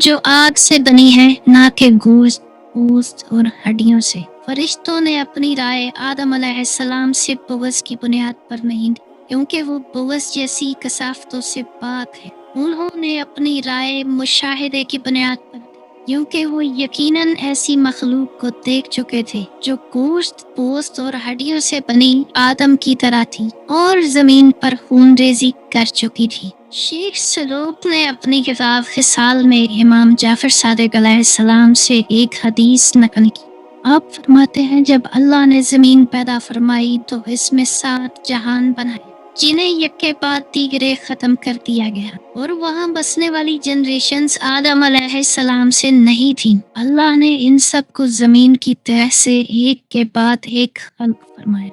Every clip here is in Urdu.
جو آگ سے بنی ہے، نہ کہ گوشت، پوست اور ہڈیوں سے۔ فرشتوں نے اپنی رائے آدم علیہ السلام سے بغض کی بنیاد پر نہیں دی، کیونکہ وہ بغض جیسی کثافتوں سے پاک ہے۔ انہوں نے اپنی رائے مشاہدے کی بنیاد پر دی، کیونکہ وہ یقیناً ایسی مخلوق کو دیکھ چکے تھے جو گوشت، پوست اور ہڈیوں سے بنی آدم کی طرح تھی اور زمین پر خون ریزی کر چکی تھی۔ شیخ سلوک نے اپنی کتاب خصال میں امام جعفر صادق علیہ السلام سے ایک حدیث نقل کی۔ آپ فرماتے ہیں، جب اللہ نے زمین پیدا فرمائی تو اس میں 7 جہان بنائے، جنہیں یک کے بعد دیگرے ختم کر دیا گیا، اور وہاں بسنے والی جنریشنز آدم علیہ السلام سے نہیں تھیں۔ اللہ نے ان سب کو زمین کی تہہ سے ایک کے بعد ایک خلق فرمایا،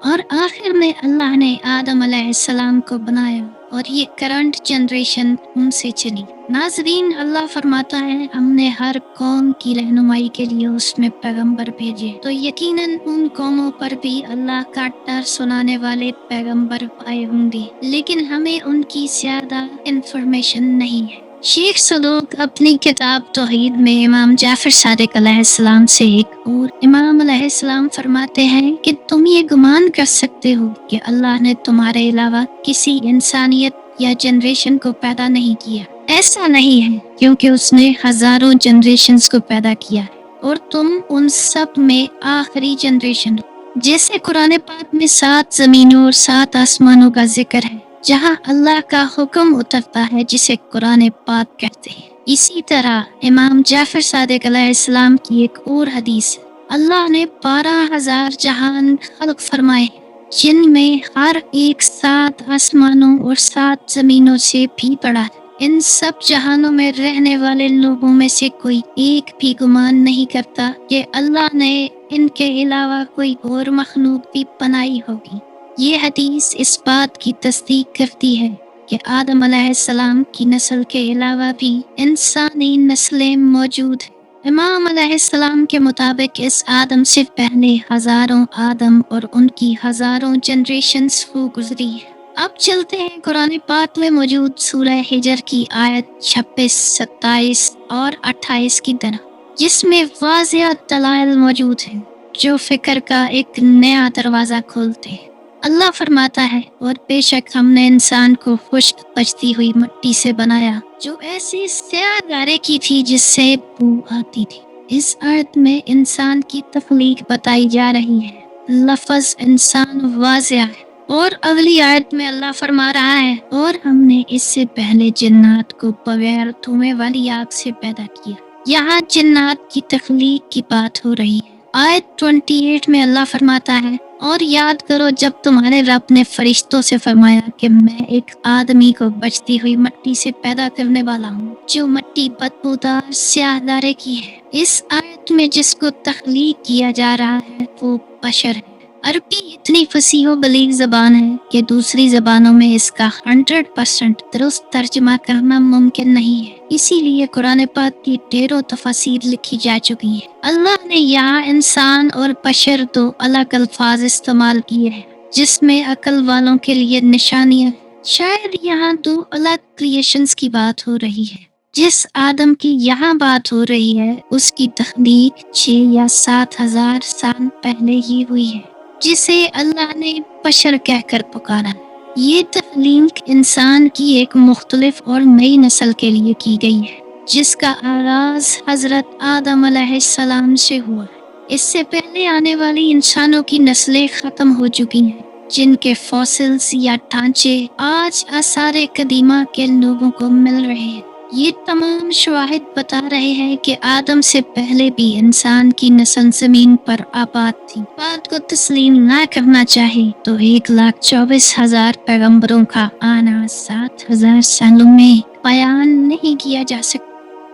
اور آخر میں اللہ نے آدم علیہ السلام کو بنایا، اور یہ کرنٹ جنریشن ان سے چلی۔ ناظرین، اللہ فرماتا ہے، ہم نے ہر قوم کی رہنمائی کے لیے اس میں پیغمبر بھیجے، تو یقیناً ان قوموں پر بھی اللہ کا ڈر سنانے والے پیغمبر آئے ہوں گے، لیکن ہمیں ان کی زیادہ انفارمیشن نہیں ہے۔ شیخ سلوک اپنی کتاب توحید میں امام جعفر صادق علیہ السلام سے ایک اور امام علیہ السلام فرماتے ہیں کہ تم یہ گمان کر سکتے ہو کہ اللہ نے تمہارے علاوہ کسی انسانیت یا جنریشن کو پیدا نہیں کیا۔ ایسا نہیں ہے، کیونکہ اس نے ہزاروں جنریشنز کو پیدا کیا ہے، اور تم ان سب میں آخری جنریشن ہو۔ جیسے قرآن پاک میں 7 زمینوں اور 7 آسمانوں کا ذکر ہے، جہاں اللہ کا حکم اترتا ہے، جسے قرآن پاک کہتے ہیں، اسی طرح امام جعفر صادق علیہ السلام کی ایک اور حدیث ہے، اللہ نے 12,000 جہان خلق فرمائے، جن میں ہر ایک 7 آسمانوں اور 7 زمینوں سے بھی بڑا ہے۔ ان سب جہانوں میں رہنے والے لوگوں میں سے کوئی ایک بھی گمان نہیں کرتا کہ اللہ نے ان کے علاوہ کوئی اور مخلوق بھی بنائی ہوگی۔ یہ حدیث اس بات کی تصدیق کرتی ہے کہ آدم علیہ السلام کی نسل کے علاوہ بھی انسانی نسلیں موجود ہیں۔ امام علیہ السلام کے مطابق اس آدم سے پہلے ہزاروں آدم اور ان کی ہزاروں جنریشنز ہو گزری ہیں۔ اب چلتے ہیں قرآن پاک میں موجود سورہ ہجر کی آیت 26، 27 اور 28 کی طرف، جس میں واضح دلائل موجود ہیں جو فکر کا ایک نیا دروازہ کھولتے ہیں۔ اللہ فرماتا ہے، اور بے شک ہم نے انسان کو خشک بجتی ہوئی مٹی سے بنایا، جو ایسی سیاہ گارے کی تھی جس سے بو آتی تھی۔ اس آیت میں انسان کی تخلیق بتائی جا رہی ہے، لفظ انسان واضح ہے۔ اور اگلی آیت میں اللہ فرما رہا ہے، اور ہم نے اس سے پہلے جنات کو بغیر دھوئیں والی آگ سے پیدا کیا۔ یہاں جنات کی تخلیق کی بات ہو رہی ہے۔ آیت 28 میں اللہ فرماتا ہے، اور یاد کرو جب تمہارے رب نے فرشتوں سے فرمایا کہ میں ایک آدمی کو بجتی ہوئی مٹی سے پیدا کرنے والا ہوں، جو مٹی بدبودار سیاہ دارے کی ہے۔ اس آیت میں جس کو تخلیق کیا جا رہا ہے وہ بشر ہے۔ عربی اتنی فصیح و بلیغ زبان ہے کہ دوسری زبانوں میں اس کا 100% درست ترجمہ کرنا ممکن نہیں ہے، اسی لیے قرآن پاک کی ڈھیروں تفاسیر لکھی جا چکی ہیں۔ اللہ نے یہاں انسان اور بشر 2 الگ الفاظ استعمال کیے ہیں، جس میں عقل والوں کے لیے نشانیاں ہیں۔ شاید یہاں 2 الگ کریشنز کی بات ہو رہی ہے۔ جس آدم کی یہاں بات ہو رہی ہے، اس کی تخلیق 6 یا 7,000 سال پہلے ہی ہوئی ہے، جسے اللہ نے بشر کہہ کر پکارا۔ یہ تخلیق انسان کی ایک مختلف اور نئی نسل کے لیے کی گئی ہے، جس کا آغاز حضرت آدم علیہ السلام سے ہوا۔ اس سے پہلے آنے والی انسانوں کی نسلیں ختم ہو چکی ہیں، جن کے فوسلز یا ڈھانچے آج آثار قدیمہ کے لوگوں کو مل رہے ہیں۔ یہ تمام شواہد بتا رہے ہیں کہ آدم سے پہلے بھی انسان کی نسل زمین پر آباد تھی۔ بات کو تسلیم نہ کرنا چاہے تو 1,24,000 پیغمبروں کا آنا 7,000 سالوں میں بیان نہیں کیا جا سکتا،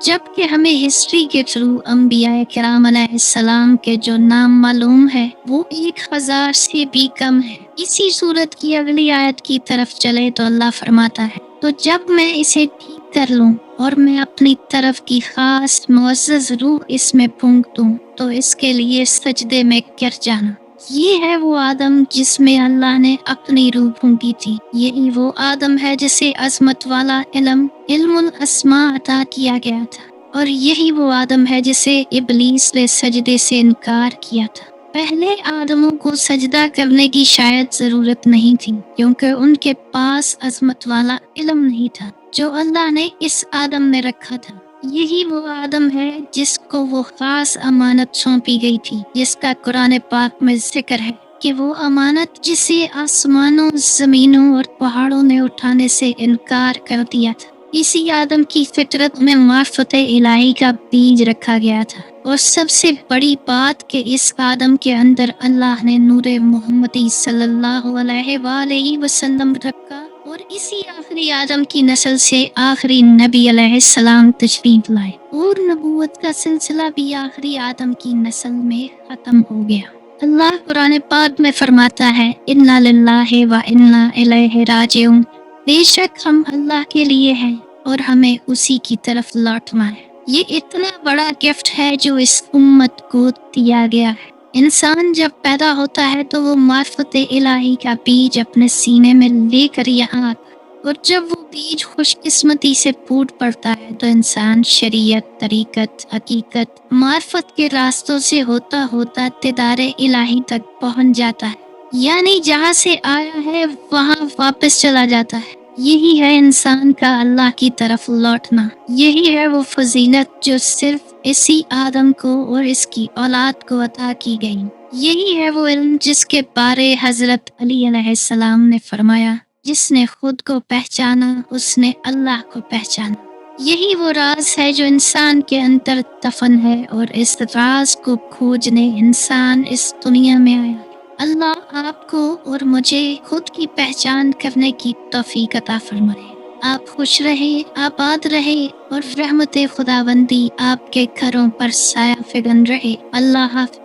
جبکہ ہمیں ہسٹری کے تھرو انبیاء کرام علیہ السلام کے جو نام معلوم ہے وہ 1,000 سے بھی کم ہے۔ اسی صورت کی اگلی آیت کی طرف چلے تو اللہ فرماتا ہے، تو جب میں اسے ٹھیک کر لوں اور میں اپنی طرف کی خاص معزز روح اس میں پھونک دوں تو اس کے لیے سجدے میں گر جانا۔ یہ ہے وہ آدم جس میں اللہ نے اپنی روح پھونکی تھی، یہی وہ آدم ہے جسے عظمت والا علم الاسماء عطا کیا گیا تھا، اور یہی وہ آدم ہے جسے ابلیس نے سجدے سے انکار کیا تھا۔ پہلے آدموں کو سجدہ کرنے کی شاید ضرورت نہیں تھی، کیونکہ ان کے پاس عظمت والا علم نہیں تھا جو اللہ نے اس آدم میں رکھا تھا۔ یہی وہ آدم ہے جس کو وہ خاص امانت سونپی گئی تھی، جس کا قرآن پاک میں ذکر ہے کہ وہ امانت جسے آسمانوں، زمینوں اور پہاڑوں نے اٹھانے سے انکار کر دیا تھا۔ اسی آدم کی فطرت میں معرفت الہی کا بیج رکھا گیا تھا، اور سب سے بڑی بات کہ اس آدم کے اندر اللہ نے نور محمدی صلی اللہ علیہ وآلہ وسلم رکھا، اور اسی آخری آدم کی نسل سے آخری نبی علیہ السلام تشریف لائے، اور نبوت کا سلسلہ بھی آخری آدم کی نسل میں ختم ہو گیا۔ اللہ قرآن پاک میں فرماتا ہے، اِنَّا لِلَّهِ وَإِنَّا إِلَيْهِ راجعون، بے شک ہم اللہ کے لیے ہیں اور ہمیں اسی کی طرف لوٹنا ہے۔ یہ اتنا بڑا گفٹ ہے جو اس امت کو دیا گیا ہے۔ انسان جب پیدا ہوتا ہے تو وہ معرفت الہی کا بیج اپنے سینے میں لے کر یہاں آتا ہے، اور جب وہ بیج خوش قسمتی سے پھوٹ پڑتا ہے تو انسان شریعت، طریقت، حقیقت، معرفت کے راستوں سے ہوتا ہوتا دیدار الہی تک پہنچ جاتا ہے، یعنی جہاں سے آیا ہے وہاں واپس چلا جاتا ہے۔ یہی ہے انسان کا اللہ کی طرف لوٹنا، یہی ہے وہ فضیلت جو صرف اسی آدم کو اور اس کی اولاد کو عطا کی گئی۔ یہی ہے وہ علم جس کے بارے حضرت علی علیہ السلام نے فرمایا، جس نے خود کو پہچانا اس نے اللہ کو پہچانا۔ یہی وہ راز ہے جو انسان کے اندر دفن ہے، اور اس راز کو کھوجنے انسان اس دنیا میں آیا۔ اللہ آپ کو اور مجھے خود کی پہچان کرنے کی توفیق عطا فرمائے۔ آپ خوش رہے، آباد رہے، اور رحمت خداوندی آپ کے گھروں پر سایہ فگن رہے۔ اللہ حافظ۔